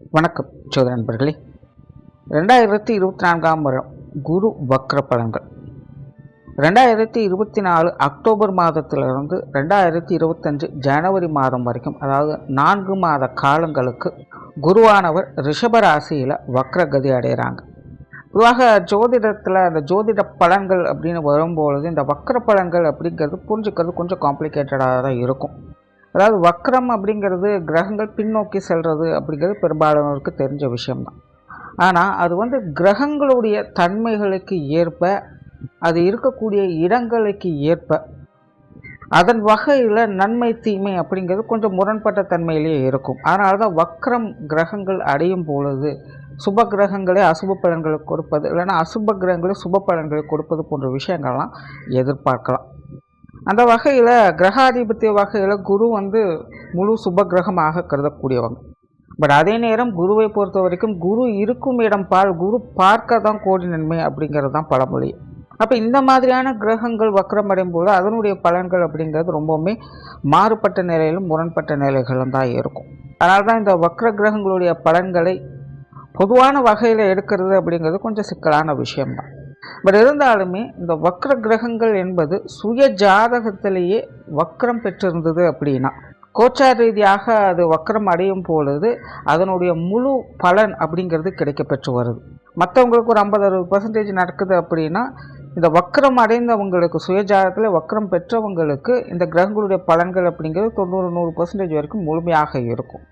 வணக்கம் சோதர நண்பர்களே. 2024ஆம் வருடம் குரு வக்ர பலன்கள் 2024 அக்டோபர் மாதத்திலிருந்து 2025 ஜனவரி மாதம் வரைக்கும், அதாவது 4 மாத காலங்களுக்கு குருவானவர் ரிஷப ராசியில் வக்ரகதி அடைகிறாங்க. பொதுவாக ஜோதிடத்தில் அந்த ஜோதிட பலன்கள் அப்படின்னு வரும்பொழுது இந்த வக்ர பலன்கள் அப்படிங்கிறது புரிஞ்சுக்கிறது கொஞ்சம் காம்ப்ளிகேட்டடாக தான் இருக்கும். அதாவது வக்ரம் அப்படிங்கிறது கிரகங்கள் பின்னோக்கி செல்வது அப்படிங்கிறது பெரும்பாலானோருக்கு தெரிஞ்ச விஷயம்தான். ஆனால் அது கிரகங்களுடைய தன்மைகளுக்கு ஏற்ப, அது இருக்கக்கூடிய இடங்களுக்கு ஏற்ப, அதன் வகையில் நன்மை தீமை அப்படிங்கிறது கொஞ்சம் முரண்பட்ட தன்மையிலேயே இருக்கும். அதனால தான் வக்ரம் கிரகங்கள் அடையும் பொழுது சுப கிரகங்களே அசுப பலன்களை கொடுப்பது, இல்லைன்னா அசுப கிரகங்களே சுப பலன்களை கொடுப்பது போன்ற விஷயங்கள்லாம் எதிர்பார்க்கலாம். அந்த வகையில் கிரகாதிபத்திய வகையில் குரு முழு சுப கிரகமாக கருதக்கூடியவங்க. பட் அதே நேரம் குருவை பொறுத்த வரைக்கும் குரு இருக்கும் இடம் பால், குரு பார்க்க தான் கோடி நன்மை அப்படிங்கிறது தான் பழமொழி. அப்போ இந்த மாதிரியான கிரகங்கள் வக்ரம் அடையும் போது அதனுடைய பலன்கள் அப்படிங்கிறது ரொம்பவுமே மாறுபட்ட நிலையிலும் முரண்பட்ட நிலைகளும் தான் இருக்கும். அதனால தான் இந்த வக்ர கிரகங்களுடைய பலன்களை பொதுவான வகையில் எடுக்கிறது அப்படிங்கிறது கொஞ்சம் சிக்கலான விஷயம்தான். பட் இருந்தாலுமே இந்த வக்ர கிரகங்கள் என்பது சுய ஜாதகத்திலேயே வக்ரம் பெற்றிருந்தது அப்படின்னா, கோச்சார ரீதியாக அது வக்ரம் அடையும் பொழுது அதனுடைய முழு பலன் அப்படிங்கிறது கிடைக்க பெற்று வருது. மற்றவங்களுக்கு ஒரு 50-60% நடக்குது அப்படின்னா, இந்த வக்ரம் அடைந்தவங்களுக்கு சுயஜாதகத்தில் வக்ரம் பெற்றவங்களுக்கு இந்த கிரகங்களுடைய பலன்கள் அப்படிங்கிறது 90-100% வரைக்கும் முழுமையாக இருக்கும்.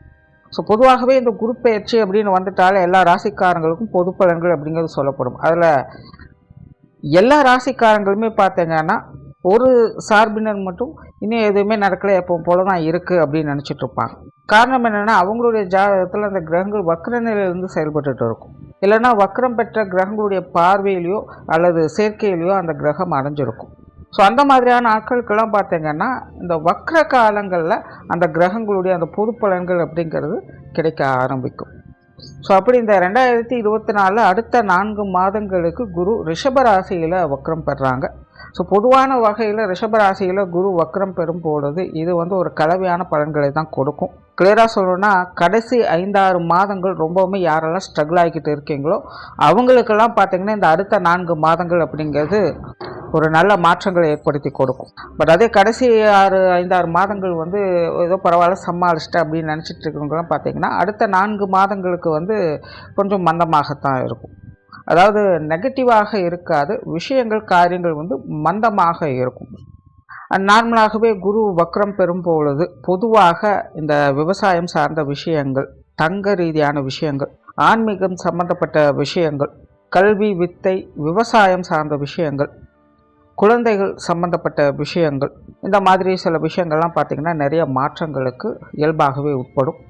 ஸோ பொதுவாகவே இந்த குரு பயிற்சி அப்படின்னு வந்துட்டாலே எல்லா ராசிக்காரங்களுக்கும் பொது பலன்கள் அப்படிங்கிறது சொல்லப்படும். அதில் எல்லா ராசிக்காரங்களுமே பார்த்தீங்கன்னா ஒரு சார்பினர் மட்டும் இன்னும் எதுவுமே நடக்கலை, எப்போ போல தான் இருக்குது அப்படின்னு நினச்சிட்டு இருப்பாங்க. காரணம் என்னென்னா, அவங்களுடைய ஜாதகத்தில் அந்த கிரகங்கள் வக்ர நிலையிலிருந்து செயல்பட்டு இருக்கும். இல்லைன்னா வக்ரம் பெற்ற கிரகங்களுடைய பார்வையிலையோ அல்லது சேர்க்கையிலையோ அந்த கிரகம் அடைஞ்சிருக்கும். ஸோ அந்த மாதிரியான ஆட்களுக்கெல்லாம் பார்த்தீங்கன்னா இந்த வக்ர காலங்களில் அந்த கிரகங்களுடைய அந்த பொது பலன்கள் அப்படிங்கிறது கிடைக்க ஆரம்பிக்கும். ஸோ அப்படி இந்த 2024 அடுத்த 4 மாதங்களுக்கு குரு ரிஷபராசியில் வக்ரம் பெறாங்க. ஸோ பொதுவான வகையில் ரிஷபராசியில் குரு வக்ரம் பெறும் பொழுது இது ஒரு கலவையான பலன்களை தான் கொடுக்கும். கிளியராக சொல்லணும்னா, கடைசி 5-6 மாதங்கள் ரொம்பவுமே யாரெல்லாம் ஸ்ட்ரகிள் ஆகிக்கிட்டு இருக்கீங்களோ அவங்களுக்கெல்லாம் பார்த்திங்கன்னா இந்த அடுத்த 4 மாதங்கள் அப்படிங்கிறது ஒரு நல்ல மாற்றங்களை ஏற்படுத்தி கொடுக்கும். பட் அதே கடைசி 5-6 மாதங்கள் ஏதோ பரவாயில்ல சமாளிச்சிட்டு அப்படின்னு நினச்சிட்டு இருக்கிறவங்களாம் பார்த்திங்கன்னா அடுத்த 4 மாதங்களுக்கு கொஞ்சம் மந்தமாகத்தான் இருக்கும். அதாவது நெகட்டிவாக இருக்காது, விஷயங்கள் காரியங்கள் மந்தமாக இருக்கும். நார்மலாகவே குரு வக்ரம் பெறும் பொழுது பொதுவாக இந்த விவசாயம் சார்ந்த விஷயங்கள், தங்க ரீதியான விஷயங்கள், ஆன்மீகம் சம்பந்தப்பட்ட விஷயங்கள், கல்வி வித்தை, விவசாயம் சார்ந்த விஷயங்கள், குழந்தைகள் சம்பந்தப்பட்ட விஷயங்கள், இந்த மாதிரி சில விஷயங்கள்லாம் பார்த்திங்கன்னா நிறைய மாற்றங்களுக்கு இயல்பாகவே உட்படும்.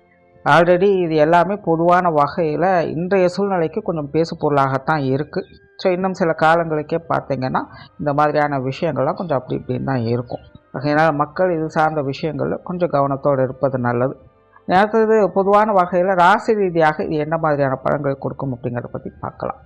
ஆல்ரெடி இது எல்லாமே பொதுவான வகையில் இன்றைய சூழ்நிலைக்கு கொஞ்சம் பேசு பொருளாகத்தான் இருக்குது. ஸோ இன்னும் சில காலங்களுக்கே பார்த்திங்கன்னா இந்த மாதிரியான விஷயங்கள்லாம் கொஞ்சம் அப்படி இப்படின்னு தான் இருக்கும். அதனால் மக்கள் இது சார்ந்த விஷயங்களில் கொஞ்சம் கவனத்தோடு இருப்பது நல்லது. அடுத்தது பொதுவான வகையில் ராசி ரீதியாக இது என்ன மாதிரியான பலன்கள் கொடுக்கும் அப்படிங்கிறத பற்றி பார்க்கலாம்.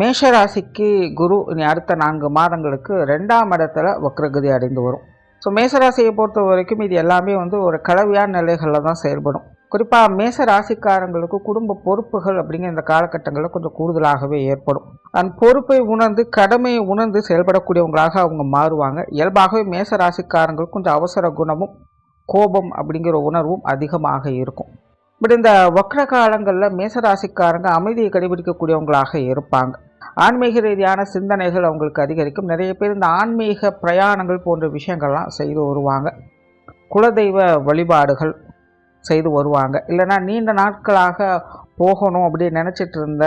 மேஷ ராசிக்கு குரு இனி அடுத்த 4 மாதங்களுக்கு 2ஆம் இடத்துல வக்ரகதி அடைந்து வரும். ஸோ மேசராசியை பொறுத்த வரைக்கும் இது எல்லாமே ஒரு கலவையான நிலைகளில் தான் செயல்படும். குறிப்பாக மேச ராசிக்காரங்களுக்கு குடும்ப பொறுப்புகள் அப்படிங்கிற இந்த காலகட்டங்களில் கொஞ்சம் கூடுதலாகவே ஏற்படும். அந்த பொறுப்பை உணர்ந்து, கடமையை உணர்ந்து செயல்படக்கூடியவங்களாக அவங்க மாறுவாங்க. இயல்பாகவே மேச ராசிக்காரங்களுக்கு கொஞ்சம் அவசர குணமும் கோபம் அப்படிங்கிற உணர்வும் அதிகமாக இருக்கும். பட் இந்த வக்ர காலங்களில் மேசராசிக்காரங்க அமைதியை கடைபிடிக்கக்கூடியவங்களாக இருப்பாங்க. ஆன்மீக ரீதியான சிந்தனைகள் அவங்களுக்கு அதிகரிக்கும். நிறைய பேர் இந்த ஆன்மீக பிரயாணங்கள் போன்ற விஷயங்கள்லாம் செய்து வருவாங்க. குலதெய்வ வழிபாடுகள் செய்து வருவாங்க. இல்லைனா நீண்ட நாட்களாக போகணும் அப்படின்னு நினச்சிட்டு இருந்த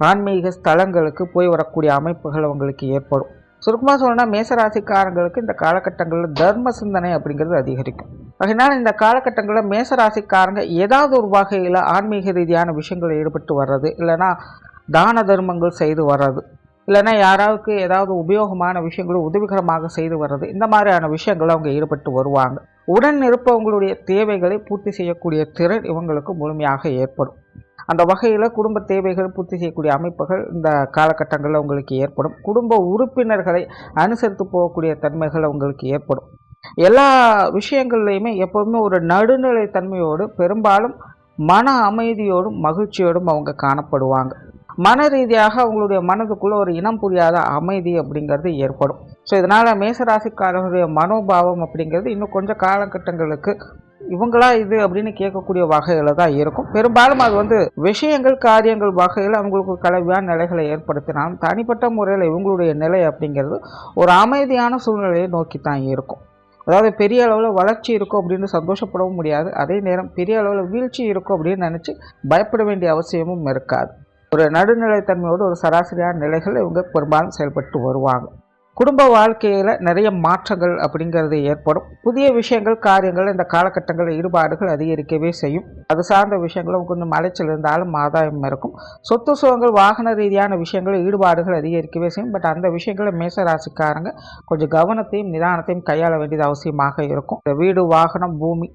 ஆன்மீக ஸ்தலங்களுக்கு போய் வரக்கூடிய அமைப்புகள் அவங்களுக்கு ஏற்படும். சுருக்கமாக சொல்லணும்னா மேசராசிக்காரங்களுக்கு இந்த காலகட்டங்களில் தர்ம சிந்தனை அப்படிங்கிறது அதிகரிக்கும். அதனால் இந்த காலகட்டங்களில் மேசராசிக்காரங்க ஏதாவது ஒரு வகையில் ஆன்மீக ரீதியான விஷயங்களில் ஈடுபட்டு வர்றது, இல்லைனா தான தர்மங்கள் செய்து வர்றது, இல்லைனா யாராவுக்கு ஏதாவது உபயோகமான விஷயங்களும் உதவிகரமாக செய்து வர்றது, இந்த மாதிரியான விஷயங்கள் அவங்க ஈடுபட்டு வருவாங்க. உடன் இருப்பவங்களுடைய தேவைகளை பூர்த்தி செய்யக்கூடிய திறன் இவங்களுக்கு முழுமையாக ஏற்படும். அந்த வகையில் குடும்ப தேவைகள் பூர்த்தி செய்யக்கூடிய அமைப்புகள் இந்த காலகட்டங்களில் உங்களுக்கு ஏற்படும். குடும்ப உறுப்பினர்களை அனுசரித்து போகக்கூடிய தன்மைகள் உங்களுக்கு ஏற்படும். எல்லா விஷயங்கள்லையுமே எப்போதுமே ஒரு நடுநிலை தன்மையோடு, பெரும்பாலும் மன அமைதியோடும் மகிழ்ச்சியோடும் அவங்க காணப்படுவாங்க. மன ரீதியாக அவங்களுடைய மனதுக்குள்ள ஒரு இனம் புரியாத அமைதி அப்படிங்கிறது ஏற்படும். ஸோ இதனால் மேசராசிக்காரர்களுடைய மனோபாவம் அப்படிங்கிறது இன்னும் கொஞ்சம் காலகட்டங்களுக்கு இவங்களா இது அப்படின்னு கேட்கக்கூடிய வகையில் தான் இருக்கும். பெரும்பாலும் அது விஷயங்கள் காரியங்கள் வகையில் அவங்களுக்கு கலவையான நிலைகளை ஏற்படுத்தினாலும் தனிப்பட்ட முறையில் இவங்களுடைய நிலை அப்படிங்கிறது ஒரு அமைதியான சூழ்நிலையை நோக்கி தான் இருக்கும். அதாவது பெரிய அளவில் வளர்ச்சி இருக்கும் அப்படின்னு சந்தோஷப்படவும் முடியாது, அதே நேரம் பெரிய அளவில் வீழ்ச்சி இருக்கும் அப்படின்னு நினச்சி பயப்பட வேண்டிய அவசியமும் இருக்காது. ஒரு நடுநிலைத்தன்மையோடு ஒரு சராசரியான நிலைகள் இவங்க பெரும்பாலும் செயல்பட்டு வருவாங்க. குடும்ப வாழ்க்கையில் நிறைய மாற்றங்கள் அப்படிங்கிறது ஏற்படும். புதிய விஷயங்கள் காரியங்கள் இந்த காலகட்டங்களில் ஈடுபாடுகள் அதிகரிக்கவே செய்யும். அது சார்ந்த விஷயங்களும் கொஞ்சம் அலைச்சல் இருந்தாலும் ஆதாயம் இருக்கும். சொத்து சுகங்கள் வாகன ரீதியான விஷயங்கள் ஈடுபாடுகள் அதிகரிக்கவே செய்யும். பட் அந்த விஷயங்களை மேச ராசிக்காரங்க கொஞ்சம் கவனத்தையும் நிதானத்தையும் கையாள வேண்டியது அவசியமாக இருக்கும். இந்த வீடு வாகனம் பூமி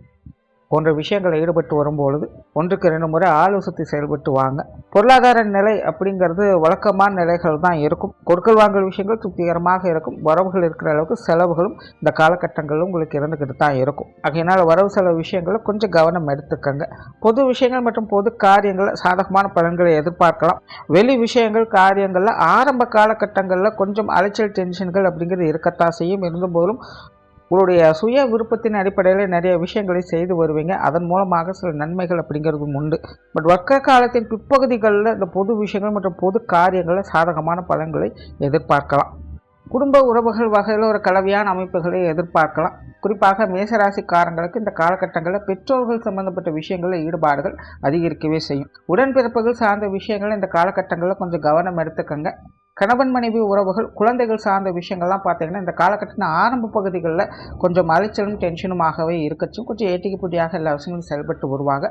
போன்ற விஷயங்களில் ஈடுபட்டு வரும்பொழுது 1க்கு 2 முறை ஆலோசித்து செயல்பட்டு வாங்க. பொருளாதார நிலை அப்படிங்கிறது வழக்கமான நிலைகள் தான் இருக்கும். கொடுக்கல் வாங்கல் விஷயங்கள் திருப்திகரமாக இருக்கும். வரவுகள் இருக்கிற அளவுக்கு செலவுகளும் இந்த காலகட்டங்களில் உங்களுக்கு இருந்துக்கிட்டு தான் இருக்கும். ஆகையினால் வரவு செலவு விஷயங்களில் கொஞ்சம் கவனம் எடுத்துக்கங்க. பொது விஷயங்கள் மற்றும் பொது காரியங்களில் சாதகமான பலன்களை எதிர்பார்க்கலாம். வெளி விஷயங்கள் காரியங்களில் ஆரம்ப காலகட்டங்களில் கொஞ்சம் அலைச்சல் டென்ஷன்கள் அப்படிங்கிறது இருக்கத்தான் செய்யும். இருந்தபோதும் உங்களுடைய சுய விருப்பத்தின் அடிப்படையில் நிறைய விஷயங்களை செய்து வருவீங்க. அதன் மூலமாக சில நன்மைகள் அப்படிங்கிறதும் உண்டு. பட் வர்க்க காலத்தின் பிற்பகுதிகளில் இந்த பொது விஷயங்கள் மற்றும் பொது காரியங்களில் சாதகமான பலன்களை எதிர்பார்க்கலாம். குடும்ப உறவுகள் வகையில் ஒரு கலவையான அமைப்புகளை எதிர்பார்க்கலாம். குறிப்பாக மேசராசிக்காரங்களுக்கு இந்த காலகட்டங்களில் பெற்றோர்கள் சம்பந்தப்பட்ட விஷயங்களில் ஈடுபாடுகள் அதிகரிக்கவே செய்யும். உடன்பிறப்புகள் சார்ந்த விஷயங்கள் இந்த காலகட்டங்களில் கொஞ்சம் கவனம் எடுத்துக்கங்க. கணவன் மனைவி உறவுகள் குழந்தைகள் சார்ந்த விஷயங்கள்லாம் பார்த்தீங்கன்னா இந்த காலகட்டத்தின் ஆரம்ப பகுதிகளில் கொஞ்சம் அலைச்சலும் டென்ஷனுமாகவே இருக்கச்சும் கொஞ்சம் ஏட்டிக்கு புட்டியாக எல்லா விஷயங்களும் செயல்பட்டு வருவாங்க.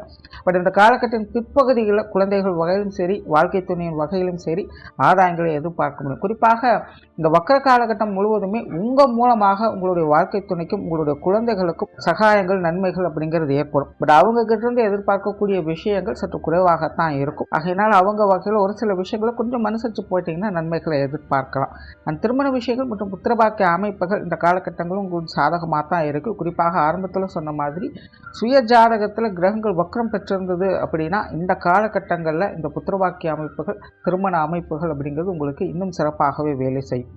பட் இந்த காலகட்டத்தின் பிற்பகுதிகளில் குழந்தைகள் வகையிலும் சரி வாழ்க்கை துணையின் வகையிலும் சரி ஆதாயங்களை எதிர்பார்க்க முடியும். குறிப்பாக இந்த வக்கர காலகட்டம் முழுவதுமே உங்கள் மூலமாக உங்களுடைய வாழ்க்கை துணைக்கும் உங்களுடைய குழந்தைகளுக்கும் சகாயங்கள் நன்மைகள் அப்படிங்கிறது ஏற்படும். பட் அவங்க கிட்டேருந்து எதிர்பார்க்கக்கூடிய விஷயங்கள் சற்று குறைவாகத்தான் இருக்கும். ஆகையினால் அவங்க வகையில் ஒரு சில விஷயங்களை கொஞ்சம் அனுசரித்து போயிட்டீங்கன்னா நன்மை எதிர்பார்க்கலாம். அந்த திருமண விஷயங்கள் மற்றும் புத்திரபாக்கிய அமைப்புகள் இந்த காலகட்டங்களும் உங்களுக்கு சாதகமாக தான் இருக்கு. குறிப்பாக ஆரம்பத்தில் சொன்ன மாதிரி சுய ஜாதகத்தில் கிரகங்கள் வக்ரம் பெற்றிருந்தது அப்படின்னா இந்த காலகட்டங்களில் இந்த புத்திரபாக்கிய அமைப்புகள் திருமண அமைப்புகள் அப்படிங்கிறது உங்களுக்கு இன்னும் சிறப்பாகவே வேலை செய்யும்.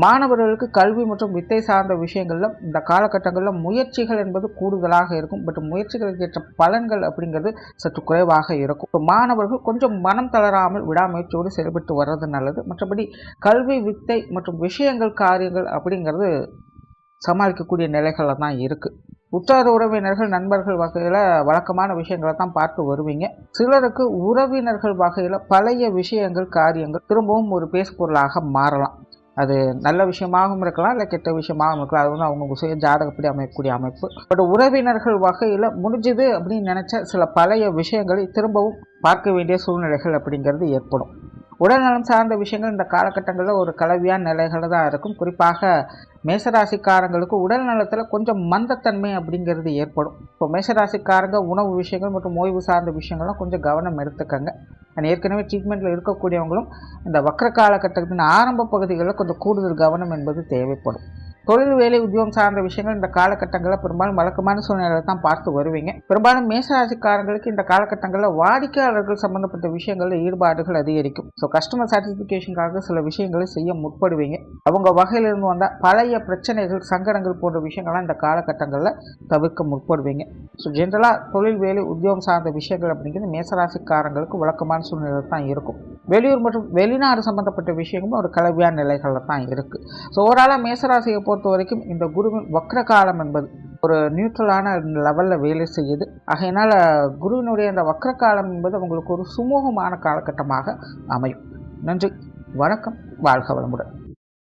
மாணவர்களுக்கு கல்வி மற்றும் வித்தை சார்ந்த விஷயங்களில் இந்த காலகட்டங்களில் முயற்சிகள் என்பது கூடுதலாக இருக்கும். பட் முயற்சிகளுக்கு ஏற்ற பலன்கள் அப்படிங்கிறது சற்று குறைவாக இருக்கும். இப்போ மாணவர்கள் கொஞ்சம் மனம் தளராமல் விடாமுயற்சியோடு செயல்பட்டு வர்றது நல்லது. மற்றபடி கல்வி வித்தை மற்றும் விஷயங்கள் காரியங்கள் அப்படிங்கிறது சமாளிக்கக்கூடிய நிலைகளில் தான் இருக்குது. உற்றார் உறவினர்கள் நண்பர்கள் வகையில் வழக்கமான விஷயங்களை தான் பார்த்து வருவீங்க. சிலருக்கு உறவினர்கள் வகையில் பழைய விஷயங்கள் காரியங்கள் திரும்பவும் ஒரு பேசுபொருளாக மாறலாம். அது நல்ல விஷயமாகவும் இருக்கலாம், இல்லை கெட்ட விஷயமாகவும் இருக்கலாம். அது அவங்க சுய ஜாதகப்படி அமைக்கக்கூடிய அமைப்பு. பட் உறவினர்கள் வகையில் முடிஞ்சது அப்படின்னு நினச்ச சில பழைய விஷயங்களை திரும்பவும் பார்க்க வேண்டிய சூழ்நிலைகள் அப்படிங்கிறது ஏற்படும். உடல்நலம் சார்ந்த விஷயங்கள் இந்த காலகட்டங்களில் ஒரு கலவையான நிலைகள் தான் இருக்கும். குறிப்பாக மேசராசிக்காரங்களுக்கு உடல் நலத்தில் கொஞ்சம் மந்தத்தன்மை அப்படிங்கிறது ஏற்படும். இப்போ மேசராசிக்காரங்க உணவு விஷயங்கள் மற்றும் ஓய்வு சார்ந்த விஷயங்கள்லாம் கொஞ்சம் கவனம் எடுத்துக்கங்க. ஏற்கனவே ட்ரீட்மெண்ட்டில் இருக்கக்கூடியவங்களும் இந்த வக்ர காலகட்டத்தின் ஆரம்ப பகுதிகளில் கொஞ்சம் கூடுதல் கவனம் என்பது தேவைப்படும். தொழில் வேலை உத்தியோகம் சார்ந்த விஷயங்கள் இந்த காலகட்டங்களில் பெரும்பாலும் வழக்கமான சூழ்நிலையை தான் பார்த்து வருவீங்க. பெரும்பாலும் மேசராசிக்காரங்களுக்கு இந்த காலகட்டங்களில் வாடிக்கையாளர்கள் சம்பந்தப்பட்ட விஷயங்களில் ஈடுபாடுகள் அதிகரிக்கும். ஸோ கஸ்டமர் சாட்டிஸ்ஃபிகேஷனுக்காக சில விஷயங்களை செய்ய முற்படுவீங்க. அவங்க வகையிலிருந்து வந்தால் பழைய பிரச்சனைகள் சங்கடங்கள் போன்ற விஷயங்கள்லாம் இந்த காலகட்டங்களில் தவிர்க்க முற்படுவீங்க. ஸோ ஜென்ரலாக தொழில் வேலை உத்தியோகம் சார்ந்த விஷயங்கள் அப்படிங்கிறது மேசராசிக்காரங்களுக்கு வழக்கமான சூழ்நிலை தான் இருக்கும். வெளியூர் மற்றும் வெளிநாடு சம்பந்தப்பட்ட விஷயங்களும் ஒரு கலவையான நிலைகளில் தான் இருக்குது. ஸோ ஓவராலாக மேசராசியை பொறுத்த வரைக்கும் இந்த குருவின் வக்ர காலம் என்பது ஒரு நியூட்ரலான லெவலில் வேலை செய்யுது. ஆகையினால் குருவினுடைய அந்த வக்ர காலம் என்பது உங்களுக்கு ஒரு சுமூகமான காலகட்டமாக அமையும். நன்றி, வணக்கம், வாழ்க வளமுடன்.